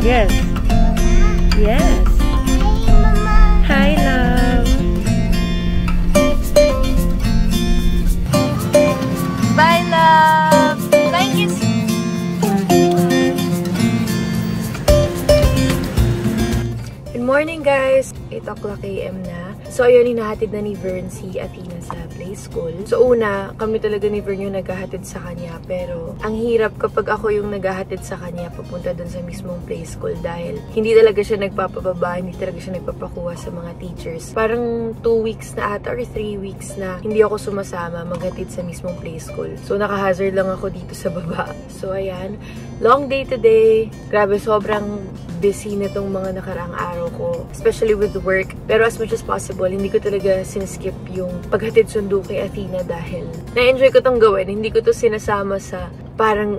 Yes. Yes. Hi, love. Bye, love. Thank you. Good morning, guys. 8 o'clock AM na. So, ayun, hinahatid na ni Vern si Athena sa play school. So, una, kami talaga ni Vern yung naghahatid sa kanya. Pero, ang hirap kapag ako yung naghahatid sa kanya papunta dun sa mismong play school dahil hindi talaga siya nagpapababa, hindi talaga siya nagpapakuha sa mga teachers. Parang 2 weeks na ata or 3 weeks na hindi ako sumasama maghatid sa mismong play school. So, naka-hazard lang ako dito sa baba. So, ayan. Long day today. Grabe, sobrang busy na tong mga nakaraang araw ko. Especially with work. Pero as much as possible, hindi ko talaga sinaskip yung paghatid sundo kay Athena dahil na-enjoy ko tong gawin. Hindi ko to sinasama sa parang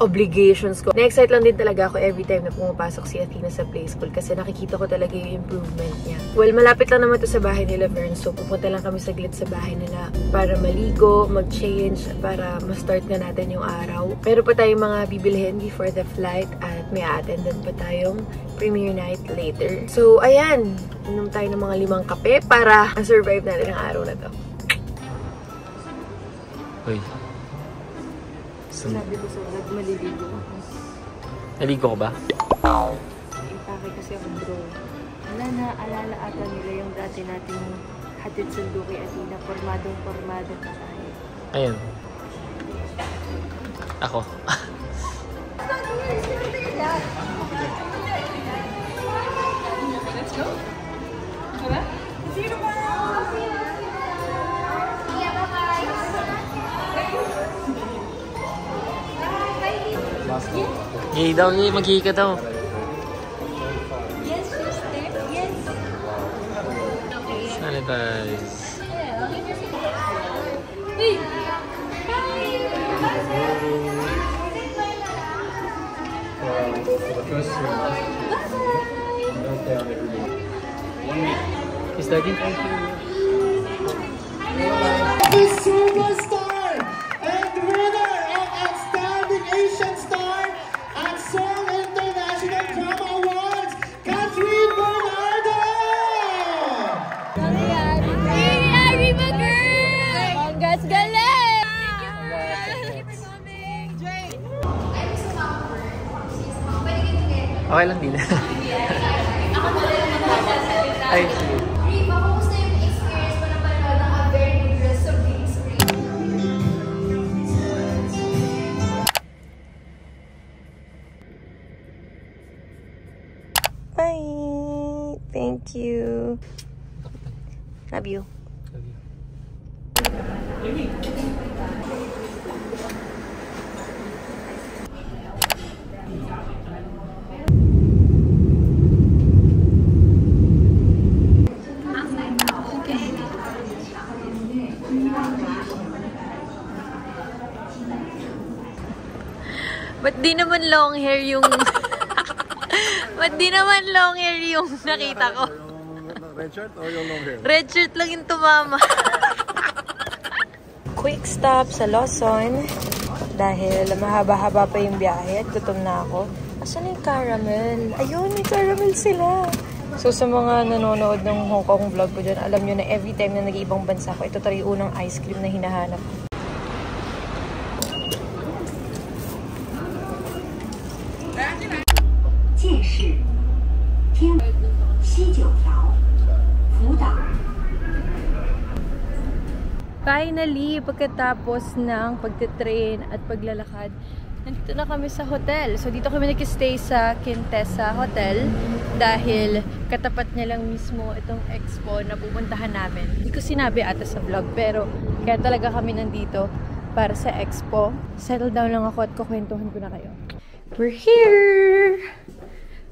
obligations ko. Na-excite lang din talaga ako every time na pumapasok si Athena sa play school kasi nakikita ko talaga yung improvement niya. Well, malapit lang naman to sa bahay nila, Vern. So, pupunta lang kami saglit sa bahay nila para maligo, mag-change, para ma-start na natin yung araw. Pero pa tayong mga bibilhin before the flight at may attendan pa tayong premiere night later. So, ayan. Inom tayo ng mga 5 kape para survive natin ang araw na to. Uy. Sabi ko sa vlog, maliligo ako. Naligo ko ba? Impake kasi ako, bro. Wala na, alala ata nila yung dati nating hatid sundo kay Athena. Pormadong pa tayo. Ayun. Ako. Let's go. Diba? Zero ba? Yay daw, yay. Mag-ihi ka daw. Yes, sister. Yes. Sanitize. Hey! Is Daddy? The superstar and winner of Outstanding Asian Star at Seoul International Drama Awards, Catherine Bernardo! Arriba, girl! Congrats, galing! Thank you for coming! Jay! Okay lang din. Ay, sige. Kamusta yung experience mo na panood ng A Very Good Rest of Green Screen? Bye! Thank you. Love you. Ba't di naman long hair yung... Ba't di naman long hair yung nakita ko? Red shirt or yung long hair? Red shirt lang yung tumama. Quick stop sa Lawson. Dahil mahaba-haba pa yung biyahe at gutom na ako. Asan yung caramel? Ayun, may caramel sila. So sa mga nanonood ng Hong Kong vlog ko dyan, alam nyo na every time na nag-iibang bansa ko, ito talaga yung unang ice cream na hinahanap. Finally, pagkatapos ng pagtitrain at paglalakad, nandito na kami sa hotel. So, dito kami nag-stay sa Quintessa Hotel dahil katapat niya lang mismo itong expo na pupuntahan namin. Hindi ko sinabi ata sa vlog, pero kaya talaga kami nandito para sa expo. Settle down lang ako at kukwentuhan ko na kayo. We're here!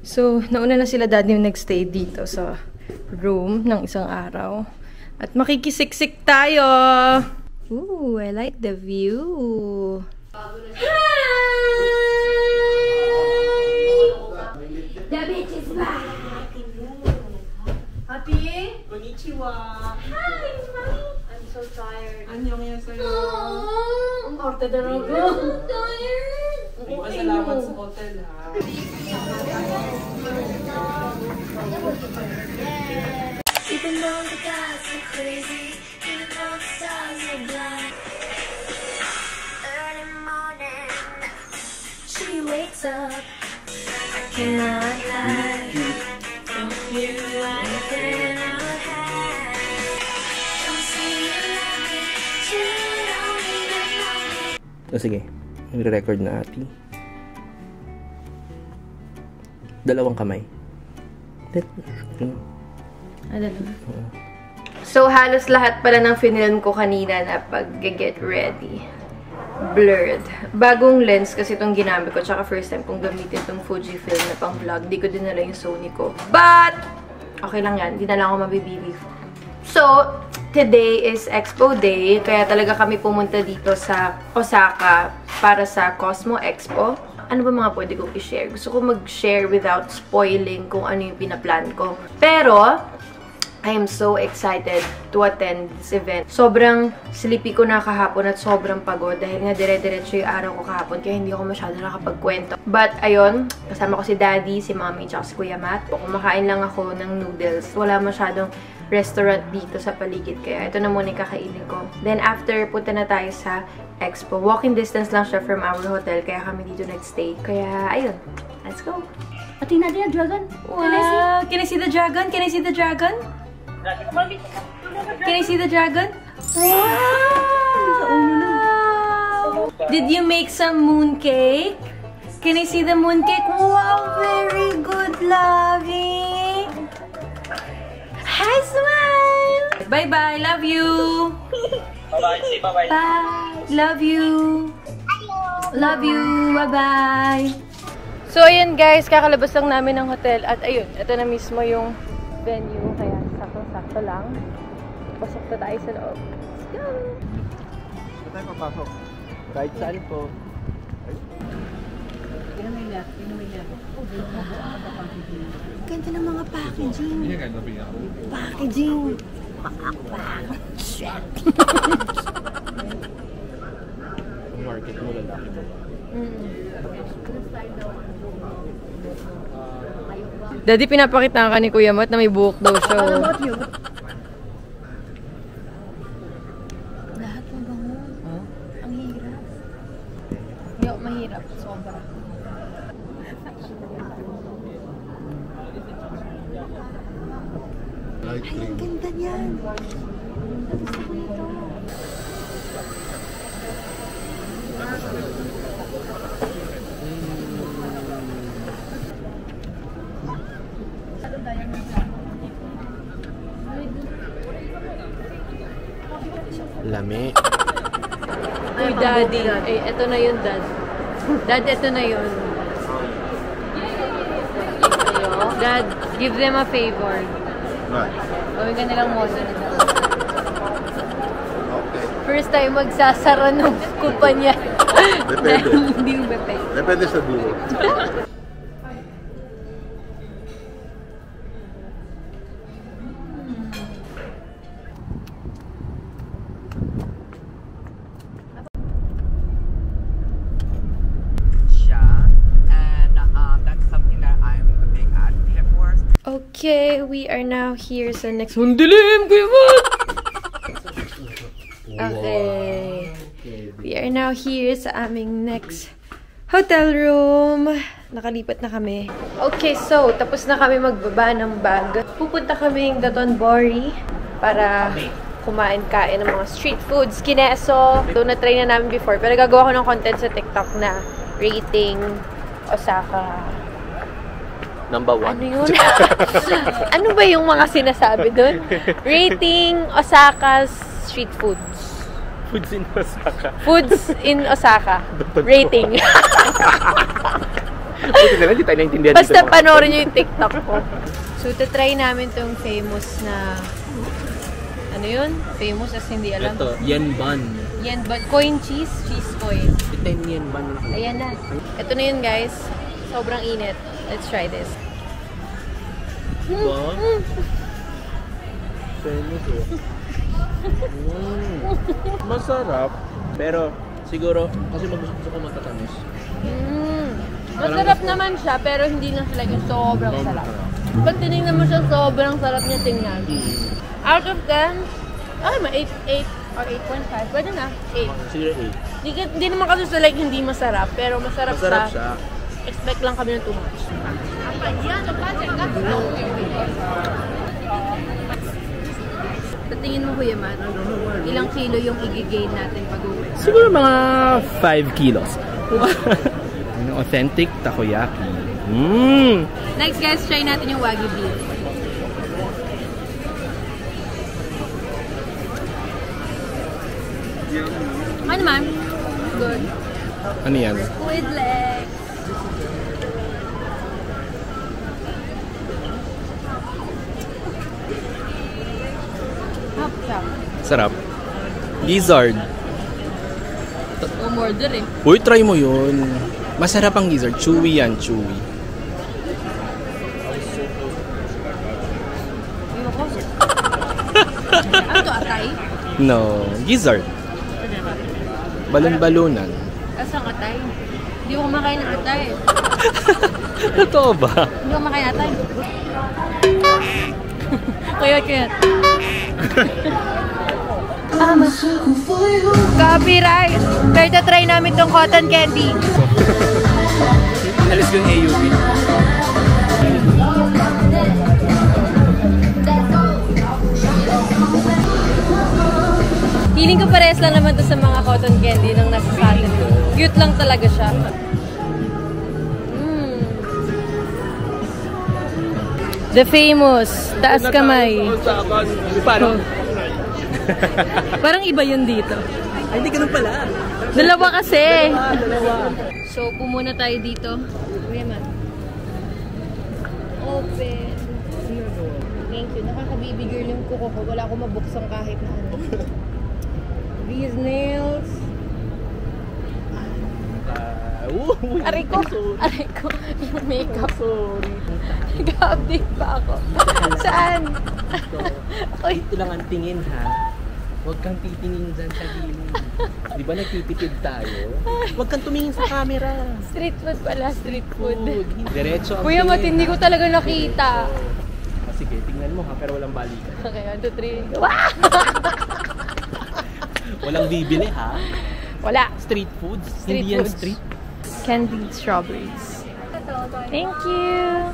So, nauna na sila dad yung nag-stay dito sa room ng isang araw. At makikisiksik tayo! Ooh, I like the view! Hi! The beach is back! Happy? Konnichiwa! Hi, mommy! I'm so tired. Annyeonghaseyo! Ang orte na rin. I'm so tired! Pasalamat sa hotel, ha? up. Cannot lie. Don't you I cannot hide. Don't say you love me. You don't even know me. Sige, nag-record na ati. Dalawang kamay. So, halos lahat pala ng finilm ko kanina na pag-get ready. Blurred. Bagong lens kasi itong ginamit ko. Tsaka first time kong gamitin itong Fujifilm na pang vlog. Di ko dinala yung Sony ko. But, okay lang yan. Di na lang ako mabibili. So, today is Expo Day. Kaya talaga kami pumunta dito sa Osaka para sa Cosmo Expo. Ano ba mga pwede kong i-share? Gusto ko mag-share without spoiling kung ano yung pinaplan ko. Pero, I am so excited to attend this event. Sobrang sleepy ko na kahapon at sobrang pagod dahil nga dire-diretso yung araw ko kahapon kaya hindi ako masyado nakapagkwento. But ayun, kasama ko si Daddy, si Mommy, tsaka si Kuya Matt. Kumakain lang ako ng noodles. Wala masyadong restaurant dito sa paligid kaya ito na muna yung kakainin ko. Then after, punta na tayo sa Expo. Walking distance lang siya from our hotel kaya kami dito nagstay. Kaya ayun, let's go! Pati na din ang dragon. Wow! Can I see the dragon? Can I see the dragon? Can I see the dragon? Wow! Did you make some moon cake? Can I see the moon cake? Wow! Very good, Lovey! Hi, smile! Bye-bye! Love you! Bye-bye. Say bye-bye. Bye! Love you! Love you! Bye-bye! So, ayun guys, kakalabas lang namin ng hotel at ayun, ito na mismo yung venue, kaya sakto lang. Pasok na tayo sa loob. Let's go! Saan tayo papasok? Right side po. Ganda ng mga packaging. Market mo lalaki mo. Daddy, pinapakita ka ni Kuya Matt na may buhok daw siya. What about you? Lahat mabango. Huh? Ang hirap. Hindi, mahirap. Sobra. Light Ay, ang green. ganda niyan. Gusto ko ito. Lami. Uy, Daddy. Ay, eto na yun, Dad. Dad, eto na yun. Dad, give them a favor. Right. Gawin ka nilang modo nila. Okay. First time magsasara ng kumpanya. Depende. Dahil hindi mo bepay. Depende sa dulo. That's something that I'm a big advocate for. Okay, we are now here sa next... Hundilim, Kuya Matt! Okay. We are now here sa aming next hotel room. Nakalipat na kami. Okay, so, tapos na kami magbaba ng bag. Pupunta kaming Dotonbori para kumain-kain ng mga street foods, kineso. Ito na-try na namin before, pero gagawa ko ng content sa TikTok na rating Osaka. Number 1. Ano yun? Ano ba yung mga sinasabi doon? Rating Osaka's street foods. Foods in Osaka. Foods in Osaka. Rating. Buti na lang, di tayo naintindihan Basta dito. panoorin nyo yung TikTok ko. So, tatry namin tong famous na... Ano yun? Famous as hindi alam. Ito, yen bun. Yan ba? Coin cheese? Cheese coin. 10 yen bun. Ayan na. Ito na yun, guys. Sobrang init. Let's try this. Diba? Famous eh. Masarap. Pero, siguro, kasi gusto ko matatamis. Masarap naman siya, pero hindi lang sila yung sobrang sarap. Pag tinignan mo siya, sobrang sarap niya tingnan. Out of 10, ay, 8 or 8.5. Pwede na, 8. Siguro 8. Hindi naman kasi sa like hindi masarap, pero masarap Masarap sa siya. Expect lang kami ng too much. Sa tingin mo, Kuya Matt, ilang kilo yung i-gain natin pag-uwi? Siguro mga 5 kilos. Yung authentic takoyaki. Next guys, try natin yung Wagyu beef. Ano man? Good. Ano yan? With leg. Hop chop. Sarap. Gizzard. Umorder eh. Uy, try mo yun. Masarap ang gizzard. Chewy yan, chewy. Ano to, atay? No, gizzard. Balon-balunan. Asang atay? Hindi ko kumakain ng atay. Totoo ba? Hindi ko kumakain ng atay. Kuyat. Copyright! Pero try namin tong cotton candy. Alis yung AUV. Feeling ko pares lang naman to sa mga cotton candy nang nasa sa atin. Cute lang talaga siya. The famous, taas kamay. Paano? Parang iba yun dito. Ay, hindi ganun pala. Dalawa kasi. Dalawa. So, pumuna tayo dito. Kuya Matt. Open. Thank you. Nakakababy girl yung kuko ko. Wala akong mabuksan kahit na ano. These nails. Aray ko. Yung makeup. Sorry. Nag-update pa ako. Saan? Uy. Ito lang ang tingin, ha? Huwag kang titingin dyan sa gilid. Di ba nagtitipid tayo? Huwag kang tumingin sa camera. Street food pala. Street food. Diretso ang Kuya Matt, tingin, hindi ha? ko talaga nakita. Sige, tingnan mo, ha? Pero walang balikan. Okay, 1, 2, 3. Walang bibili, ha? Wala. Street foods? Street Hindi yan foods. street. Candied strawberries. Thank you.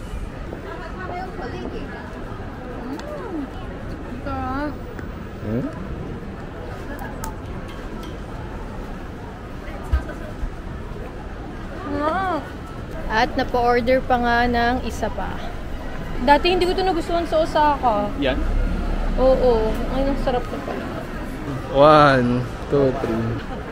At napa-order pa nga ng isa pa. Dati hindi ko ito nagustuhan sa Osaka. Yan? Oo. Ngayon ang sarap na pala. 1, 2, 3.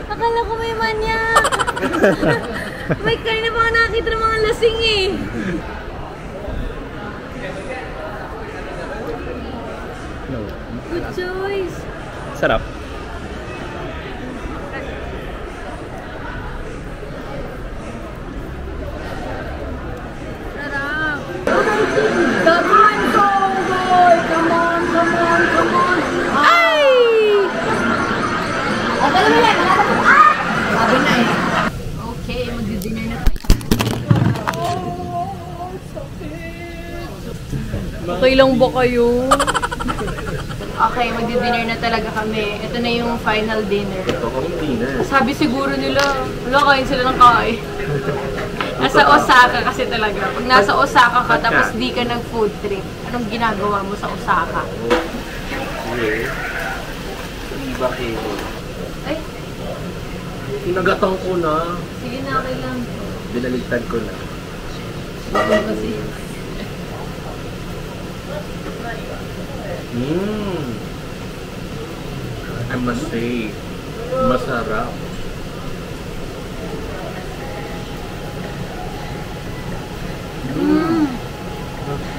Akala ko may manyak. May kanina pa ako nakakita ng mga lasing eh. No. Good choice. Sarap. Sarap. Come on, boy! Come on! Ay! Okay lang yan. Sabi na eh. Okay, mag-dinner na tayo. Okay lang ba kayo? Okay, mag-dinner na talaga kami. Ito na yung final dinner. Sabi siguro nila, wala kain sila ng kain. Nasa Osaka kasi talaga. Pag nasa Osaka ka tapos di ka nag-food trip, anong ginagawa mo sa Osaka? Iba kayo. Ay, Pinagatang ko na. sige na, okay lang. Binaligtad ko na. Kasi, I must say, masarap.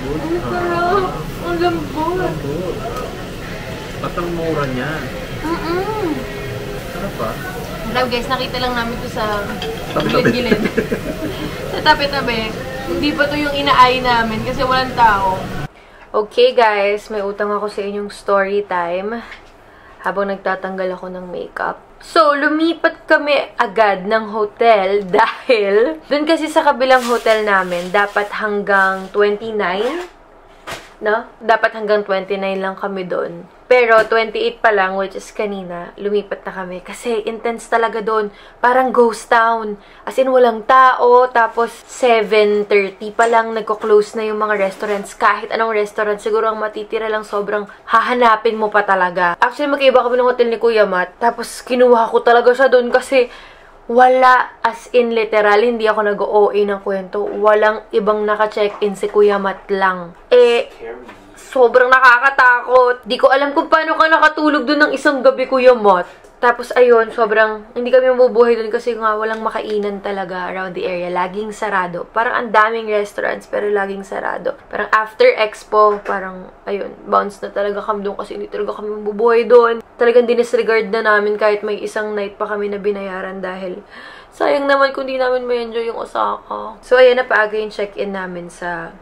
ang sarap. Ang lambot. At ang mura niya. Sarap ba? Grabe guys, nakita lang namin to sa gilid-gilid. Sa tabi-tabi. Hindi pa to yung inaay namin kasi walang tao. Okay guys, may utang ako sa inyong story time habang nagtatanggal ako ng makeup. So, lumipat kami agad ng hotel dahil dun kasi sa kabilang hotel namin, dapat hanggang 29 no? Dapat hanggang 29 lang kami doon. Pero 28 pa lang, which is kanina, lumipat na kami. Kasi intense talaga doon. Parang ghost town. As in, walang tao. Tapos, 7:30 pa lang nagko-close na yung mga restaurants. Kahit anong restaurant, siguro ang matitira lang sobrang hahanapin mo pa talaga. Actually, magkaiba kami ng hotel ni Kuya Matt. Tapos, kinuha ko talaga siya doon kasi wala, as in literal, hindi ako nag-OA ng kwento. Walang ibang naka-check-in, si Kuya Matt lang. Sobrang nakakatakot. Di ko alam kung paano ka nakatulog doon ng isang gabi, Kuya Matt. Tapos, ayun, sobrang, hindi kami mabubuhay doon kasi nga walang makainan talaga around the area. Laging sarado. Parang ang daming restaurants, pero laging sarado. Parang after Expo, parang, ayun, bounce na talaga kami doon kasi hindi talaga kami mabubuhay doon. Talagang dinisregard na namin kahit may isang night pa kami na binayaran dahil sayang naman kung di namin ma-enjoy yung Osaka. So, ayan, napaaga yung check-in namin sa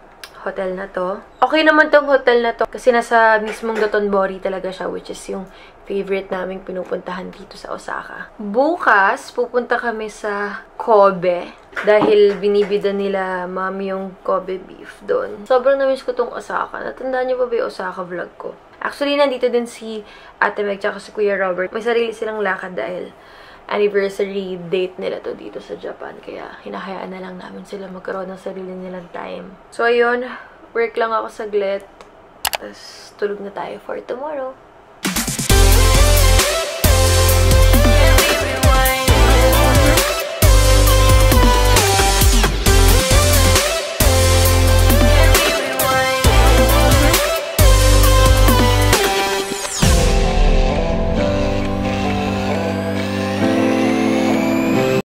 hotel na to. Okay naman tong hotel na to kasi nasa mismong Dotonbori talaga siya, which is yung favorite naming pinupuntahan dito sa Osaka. Bukas, pupunta kami sa Kobe dahil binibida nila mami yung Kobe beef doon. Sobrang namiss ko tong Osaka. Natandaan niyo pa ba yung Osaka vlog ko? Actually, nandito din si Ate Meg tsaka si Kuya Robert. May sarili silang lakad dahil anniversary date nila to dito sa Japan. Kaya hinahayaan na lang namin sila magkaroon ng sarili nilang time. So, ayun. Work lang ako saglit. Tapos, tulog na tayo for tomorrow.